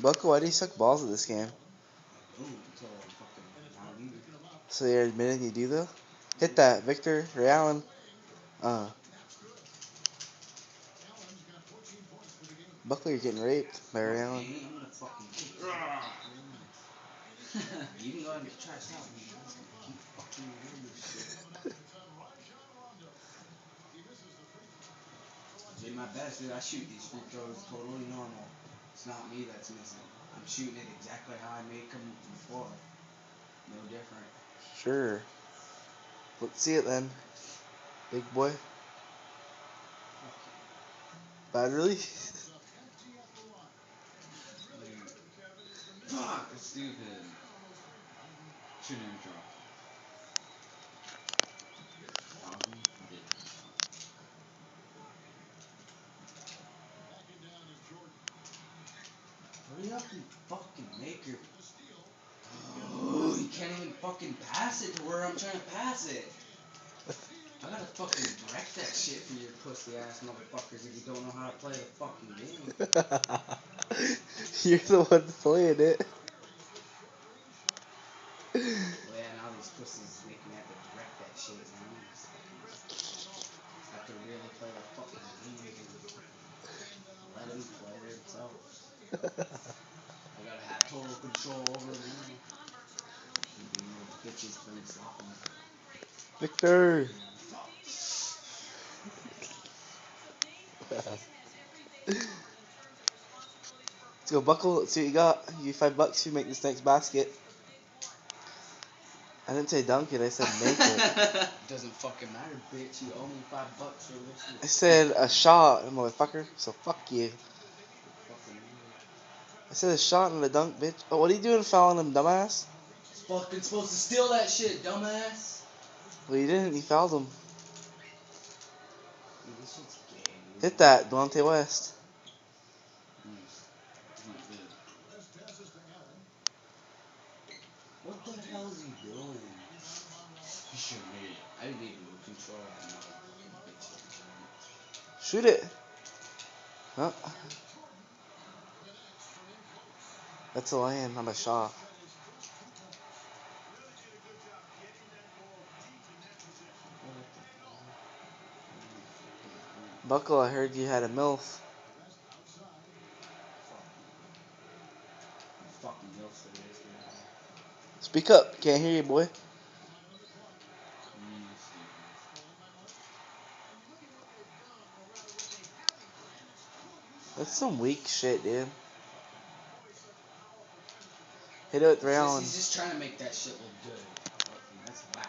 Buckle, why do you suck balls at this game? Ooh, until fucking now you. So you're admitting you do though? Hit that, Victor, Ray Allen. Buckle, you're getting raped by Ray Allen. Okay, I'm gonna fucking kick your You can go ahead and try this out, man. Keep fucking doing this shit. I did my best, dude. I shoot these free throws totally normal. It's not me that's missing. I'm shooting it exactly how I made them before. No different. Sure. Let's see it then. Big boy. Bad really? Fuck, that's stupid. Shouldn't have dropped. Thousand? I did. Hurry up and fucking make your. Oh, you can't even fucking pass it to where I'm trying to pass it. I gotta fucking direct that shit for your pussy ass motherfuckers if you don't know how to play the fucking game. You're the one playing it. Well, yeah, now these pussies make me have to direct that shit, man. Have to really play the fucking game and let them play themselves. I gotta have total control over them now. Being little bitches playing sloppy. Victor. Let's go, Buckle. Let's see what you got. Give you $5 if you make this next basket. I didn't say dunk it, I said make it. Doesn't fucking matter, bitch. You owe me $5 for this. I said a shot, motherfucker, so fuck you. Fucking I said a shot and a dunk, bitch. Oh, what are you doing fouling him, dumbass? fucking supposed to steal that shit, dumbass. Well, you didn't, you fouled him. Dude, this shit's gay, dude. Hit that, Delonte West. It's not good. What the hell is he doing? He should have made it. I didn't even control that motherfucking bitch. Shoot it. Huh? That's a land, not a shot. Buckle, I heard you had a MILF. Fucking milfs it is, man. Speak up, can't hear you, boy. That's some weak shit, dude. Hit it with Ray Allen. He's just trying to make that shit look good. That's whack.